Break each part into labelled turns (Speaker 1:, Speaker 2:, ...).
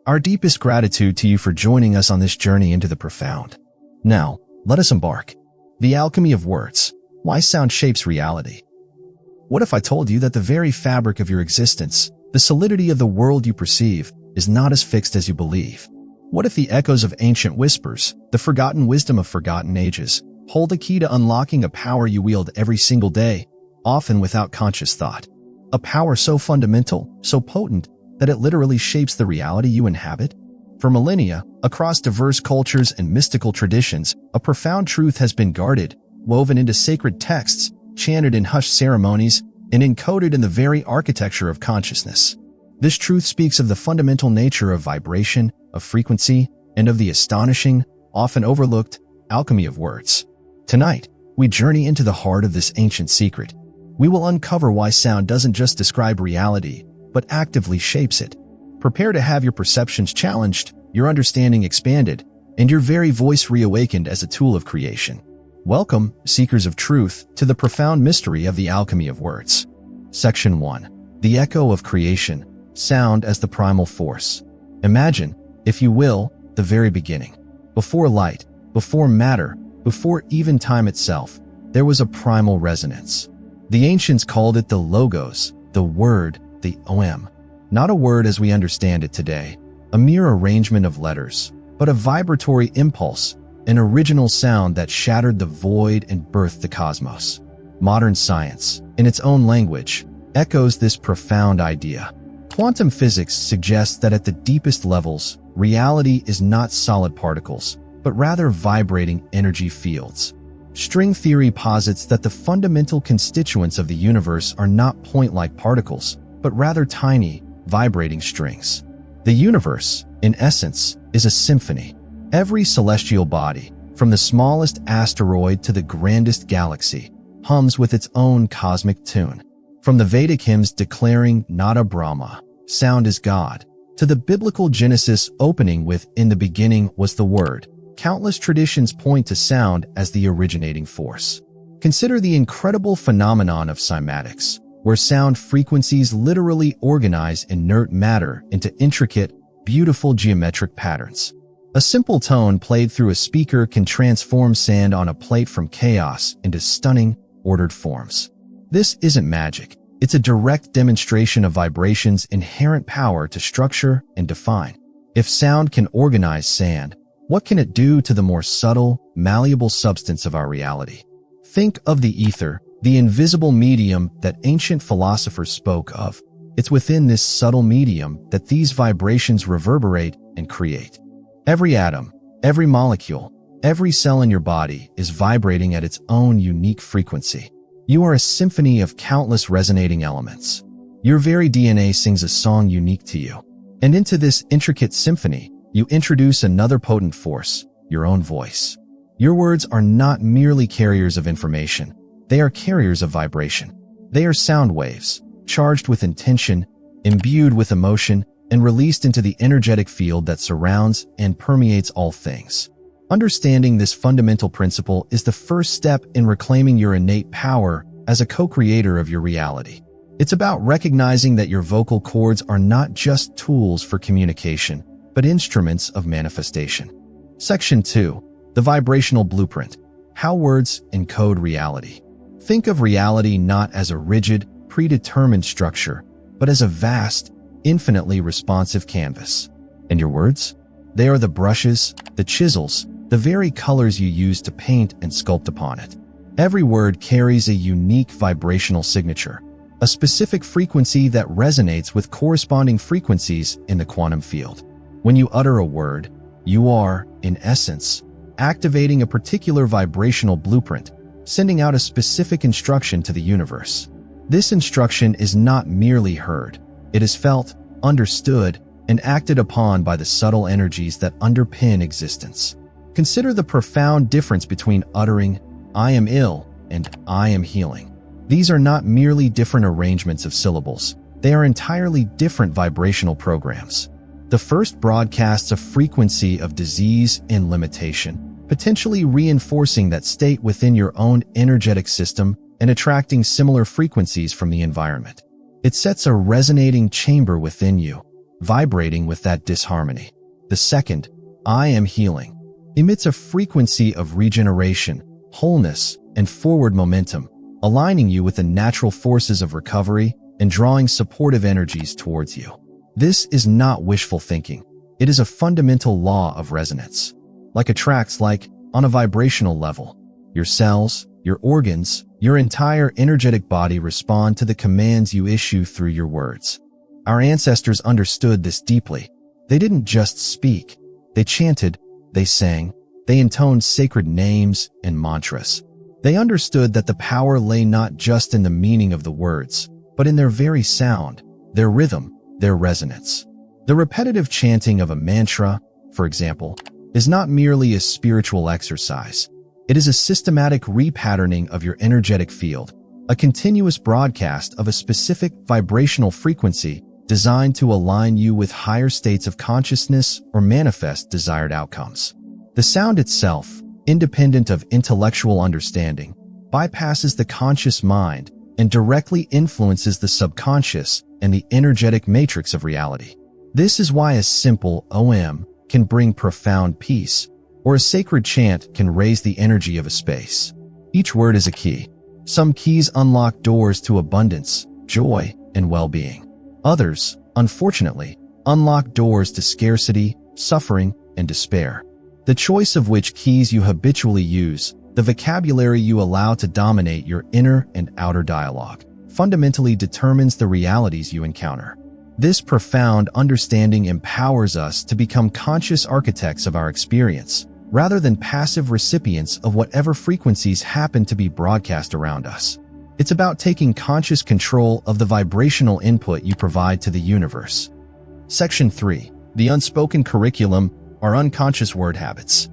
Speaker 1: Our deepest gratitude to you for joining us on this journey into the profound. Now, let us embark. The alchemy of words. Why sound shapes reality. What if I told you that the very fabric of your existence, the solidity of the world you perceive, is not as fixed as you believe? What if the echoes of ancient whispers, the forgotten wisdom of forgotten ages, hold the key to unlocking a power you wield every single day, often without conscious thought? A power so fundamental, so potent, that it literally shapes the reality you inhabit? For millennia, across diverse cultures and mystical traditions, a profound truth has been guarded, woven into sacred texts, chanted in hushed ceremonies, and encoded in the very architecture of consciousness. This truth speaks of the fundamental nature of vibration, of frequency, and of the astonishing, often overlooked, alchemy of words. Tonight, we journey into the heart of this ancient secret. We will uncover why sound doesn't just describe reality, but actively shapes it. Prepare to have your perceptions challenged, your understanding expanded, and your very voice reawakened as a tool of creation. Welcome, seekers of truth, to the profound mystery of the alchemy of words. Section 1. The echo of creation. Sound as the primal force. Imagine, if you will, the very beginning. Before light, before matter, before even time itself, there was a primal resonance. The ancients called it the logos, the word, the oem. Not a word as we understand it today, a mere arrangement of letters, but a vibratory impulse, an original sound that shattered the void and birthed the cosmos. Modern science, in its own language, echoes this profound idea. Quantum physics suggests that at the deepest levels, reality is not solid particles, but rather vibrating energy fields. String theory posits that the fundamental constituents of the universe are not point-like particles, but rather tiny, vibrating strings. The universe, in essence, is a symphony. Every celestial body, from the smallest asteroid to the grandest galaxy, hums with its own cosmic tune. From the Vedic hymns declaring Nada Brahma, sound is God, to the biblical Genesis opening with In the beginning was the Word, countless traditions point to sound as the originating force. Consider the incredible phenomenon of cymatics, where sound frequencies literally organize inert matter into intricate, beautiful geometric patterns. A simple tone played through a speaker can transform sand on a plate from chaos into stunning, ordered forms. This isn't magic. It's a direct demonstration of vibration's inherent power to structure and define. If sound can organize sand, what can it do to the more subtle, malleable substance of our reality? Think of the ether, the invisible medium that ancient philosophers spoke of. It's within this subtle medium that these vibrations reverberate and create. Every atom, every molecule, every cell in your body is vibrating at its own unique frequency. You are a symphony of countless resonating elements. Your very DNA sings a song unique to you. And into this intricate symphony, you introduce another potent force, your own voice. Your words are not merely carriers of information. They are carriers of vibration. They are sound waves, charged with intention, imbued with emotion, and released into the energetic field that surrounds and permeates all things. Understanding this fundamental principle is the first step in reclaiming your innate power as a co-creator of your reality. It's about recognizing that your vocal cords are not just tools for communication, but instruments of manifestation. Section 2. The vibrational blueprint. How words encode reality. Think of reality not as a rigid, predetermined structure, but as a vast, infinitely responsive canvas. And your words? They are the brushes, the chisels, the very colors you use to paint and sculpt upon it. Every word carries a unique vibrational signature, a specific frequency that resonates with corresponding frequencies in the quantum field. When you utter a word, you are, in essence, activating a particular vibrational blueprint, sending out a specific instruction to the universe. This instruction is not merely heard. It is felt, understood, and acted upon by the subtle energies that underpin existence. Consider the profound difference between uttering, I am ill, and I am healing. These are not merely different arrangements of syllables. They are entirely different vibrational programs. The first broadcasts a frequency of disease and limitation, potentially reinforcing that state within your own energetic system and attracting similar frequencies from the environment. It sets a resonating chamber within you, vibrating with that disharmony. The second, I am healing, emits a frequency of regeneration, wholeness, and forward momentum, aligning you with the natural forces of recovery and drawing supportive energies towards you. This is not wishful thinking. It is a fundamental law of resonance. Like attracts like, on a vibrational level. Your cells, your organs, your entire energetic body respond to the commands you issue through your words. Our ancestors understood this deeply. They didn't just speak. They chanted, they sang, they intoned sacred names and mantras. They understood that the power lay not just in the meaning of the words, but in their very sound, their rhythm, their resonance. The repetitive chanting of a mantra, for example, is not merely a spiritual exercise. It is a systematic repatterning of your energetic field, a continuous broadcast of a specific vibrational frequency designed to align you with higher states of consciousness or manifest desired outcomes. The sound itself, independent of intellectual understanding, bypasses the conscious mind and directly influences the subconscious and the energetic matrix of reality. This is why a simple OM can bring profound peace, or a sacred chant can raise the energy of a space. Each word is a key. Some keys unlock doors to abundance, joy, and well-being. Others, unfortunately, unlock doors to scarcity, suffering, and despair. The choice of which keys you habitually use, the vocabulary you allow to dominate your inner and outer dialogue, fundamentally determines the realities you encounter. This profound understanding empowers us to become conscious architects of our experience, rather than passive recipients of whatever frequencies happen to be broadcast around us. It's about taking conscious control of the vibrational input you provide to the universe. Section 3. The unspoken curriculum, our unconscious word habits.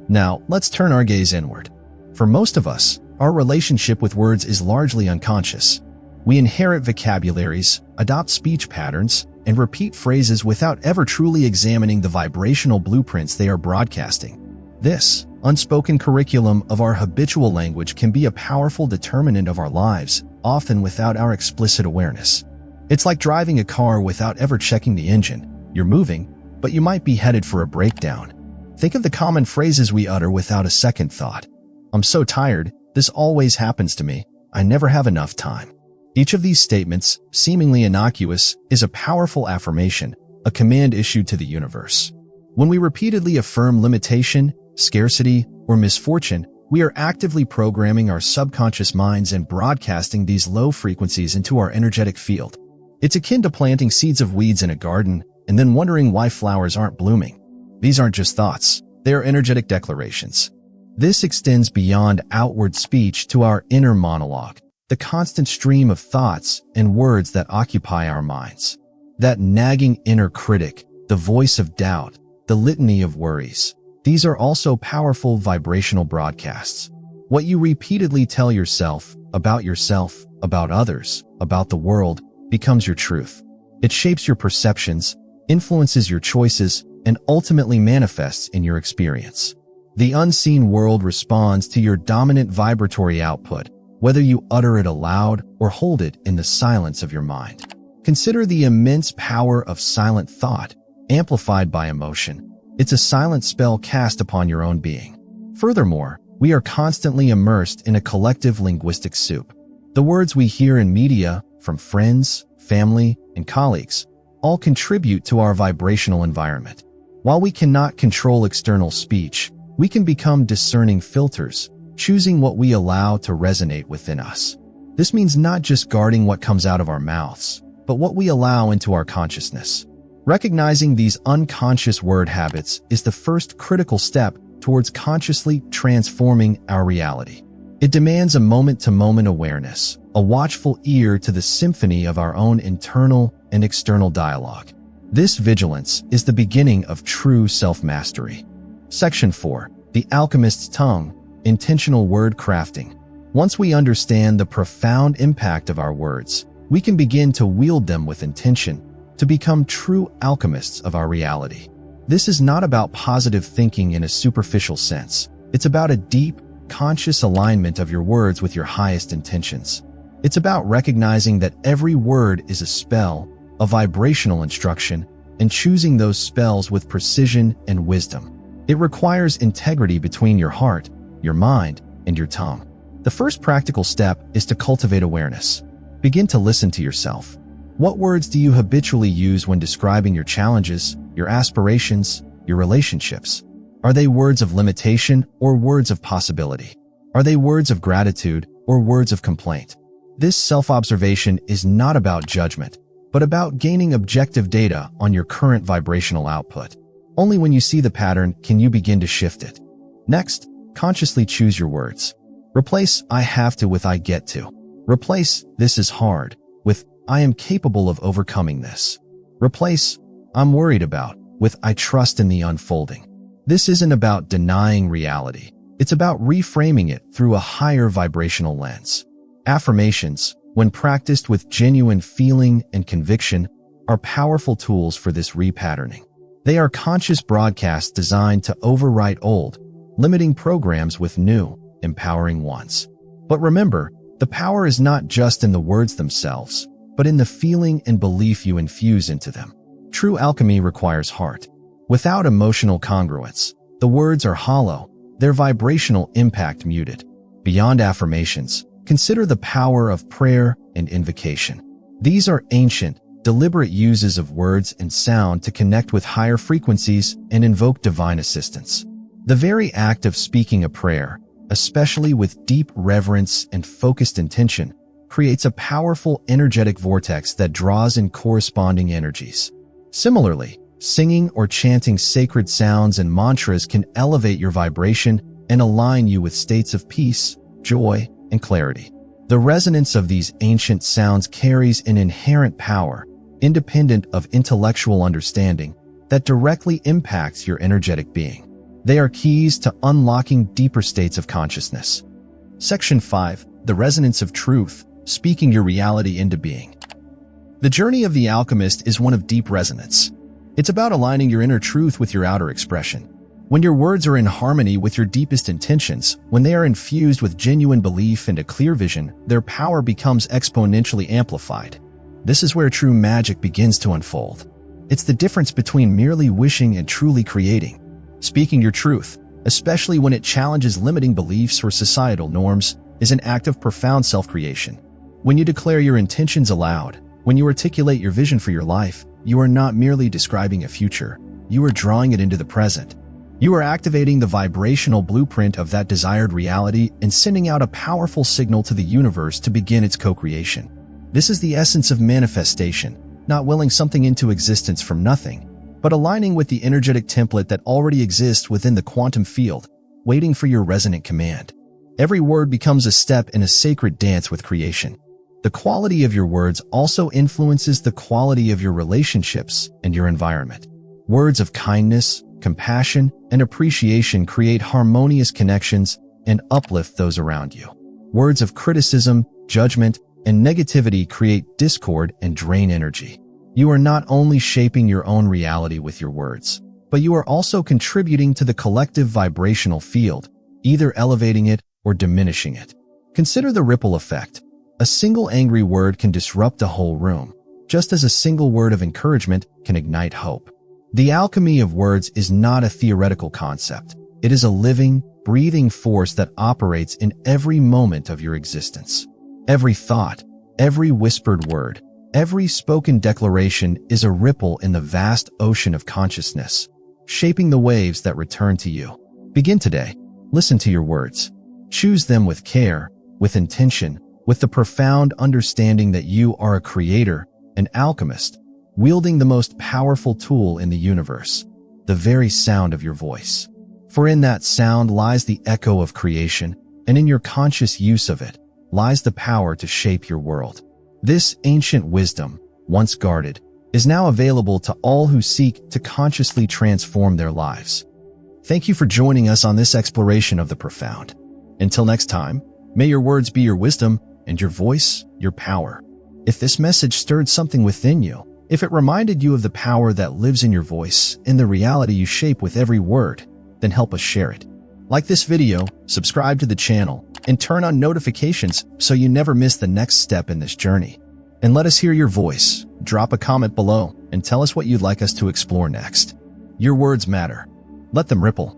Speaker 1: Now, let's turn our gaze inward. For most of us, our relationship with words is largely unconscious. We inherit vocabularies, adopt speech patterns, and repeat phrases without ever truly examining the vibrational blueprints they are broadcasting. This unspoken curriculum of our habitual language can be a powerful determinant of our lives, often without our explicit awareness. It's like driving a car without ever checking the engine. You're moving, but you might be headed for a breakdown. Think of the common phrases we utter without a second thought. I'm so tired, this always happens to me, I never have enough time. Each of these statements, seemingly innocuous, is a powerful affirmation, a command issued to the universe. When we repeatedly affirm limitation, scarcity, or misfortune, we are actively programming our subconscious minds and broadcasting these low frequencies into our energetic field. It's akin to planting seeds of weeds in a garden and then wondering why flowers aren't blooming. These aren't just thoughts, they are energetic declarations. This extends beyond outward speech to our inner monologue, the constant stream of thoughts and words that occupy our minds. That nagging inner critic, the voice of doubt, the litany of worries. These are also powerful vibrational broadcasts. What you repeatedly tell yourself, about others, about the world, becomes your truth. It shapes your perceptions, influences your choices, and ultimately manifests in your experience. The unseen world responds to your dominant vibratory output, whether you utter it aloud or hold it in the silence of your mind. Consider the immense power of silent thought, amplified by emotion. It's a silent spell cast upon your own being. Furthermore, we are constantly immersed in a collective linguistic soup. The words we hear in media, from friends, family, and colleagues, all contribute to our vibrational environment. While we cannot control external speech, we can become discerning filters, choosing what we allow to resonate within us. This means not just guarding what comes out of our mouths, but what we allow into our consciousness. Recognizing these unconscious word habits is the first critical step towards consciously transforming our reality. It demands a moment-to-moment awareness, a watchful ear to the symphony of our own internal and external dialogue. This vigilance is the beginning of true self-mastery. Section 4. The Alchemist's Tongue, Intentional Word Crafting. Once we understand the profound impact of our words, we can begin to wield them with intention to become true alchemists of our reality. This is not about positive thinking in a superficial sense. It's about a deep, conscious alignment of your words with your highest intentions. It's about recognizing that every word is a spell, a vibrational instruction, and choosing those spells with precision and wisdom. It requires integrity between your heart, your mind, and your tongue. The first practical step is to cultivate awareness. Begin to listen to yourself. What words do you habitually use when describing your challenges, your aspirations, your relationships? Are they words of limitation or words of possibility? Are they words of gratitude or words of complaint? This self-observation is not about judgment, but about gaining objective data on your current vibrational output. Only when you see the pattern can you begin to shift it. Next, consciously choose your words. Replace "I have to" with "I get to." Replace "this is hard" with "I am capable of overcoming this." Replace "I'm worried about" with "I trust in the unfolding." This isn't about denying reality. It's about reframing it through a higher vibrational lens. Affirmations, when practiced with genuine feeling and conviction, are powerful tools for this repatterning. They are conscious broadcasts designed to overwrite old, limiting programs with new, empowering ones. But remember, the power is not just in the words themselves, but in the feeling and belief you infuse into them. True alchemy requires heart. Without emotional congruence, the words are hollow, their vibrational impact muted. Beyond affirmations, consider the power of prayer and invocation. These are ancient, deliberate uses of words and sound to connect with higher frequencies and invoke divine assistance. The very act of speaking a prayer, especially with deep reverence and focused intention, creates a powerful energetic vortex that draws in corresponding energies. Similarly, singing or chanting sacred sounds and mantras can elevate your vibration and align you with states of peace, joy, and clarity. The resonance of these ancient sounds carries an inherent power, independent of intellectual understanding, that directly impacts your energetic being. They are keys to unlocking deeper states of consciousness. Section 5. The Resonance of Truth, Speaking Your Reality into Being. The journey of the alchemist is one of deep resonance. It's about aligning your inner truth with your outer expression. When your words are in harmony with your deepest intentions, when they are infused with genuine belief and a clear vision, their power becomes exponentially amplified. This is where true magic begins to unfold. It's the difference between merely wishing and truly creating. Speaking your truth, especially when it challenges limiting beliefs or societal norms, is an act of profound self-creation. When you declare your intentions aloud, when you articulate your vision for your life, you are not merely describing a future, you are drawing it into the present. You are activating the vibrational blueprint of that desired reality and sending out a powerful signal to the universe to begin its co-creation. This is the essence of manifestation, not willing something into existence from nothing, but aligning with the energetic template that already exists within the quantum field, waiting for your resonant command. Every word becomes a step in a sacred dance with creation. The quality of your words also influences the quality of your relationships and your environment. Words of kindness, compassion, and appreciation create harmonious connections and uplift those around you. Words of criticism, judgment, and negativity create discord and drain energy. You are not only shaping your own reality with your words, but you are also contributing to the collective vibrational field, either elevating it or diminishing it. Consider the ripple effect. A single angry word can disrupt a whole room, just as a single word of encouragement can ignite hope. The alchemy of words is not a theoretical concept. It is a living, breathing force that operates in every moment of your existence. Every thought, every whispered word, every spoken declaration is a ripple in the vast ocean of consciousness, shaping the waves that return to you. Begin today. Listen to your words. Choose them with care, with intention, with the profound understanding that you are a creator, an alchemist, wielding the most powerful tool in the universe, the very sound of your voice. For in that sound lies the echo of creation, and in your conscious use of it lies the power to shape your world. This ancient wisdom, once guarded, is now available to all who seek to consciously transform their lives. Thank you for joining us on this exploration of the profound. Until next time, may your words be your wisdom and your voice your power. If this message stirred something within you, if it reminded you of the power that lives in your voice and the reality you shape with every word, then help us share it. Like this video, subscribe to the channel, and turn on notifications so you never miss the next step in this journey. And let us hear your voice. drop a comment below and tell us what you'd like us to explore next. Your words matter. Let them ripple.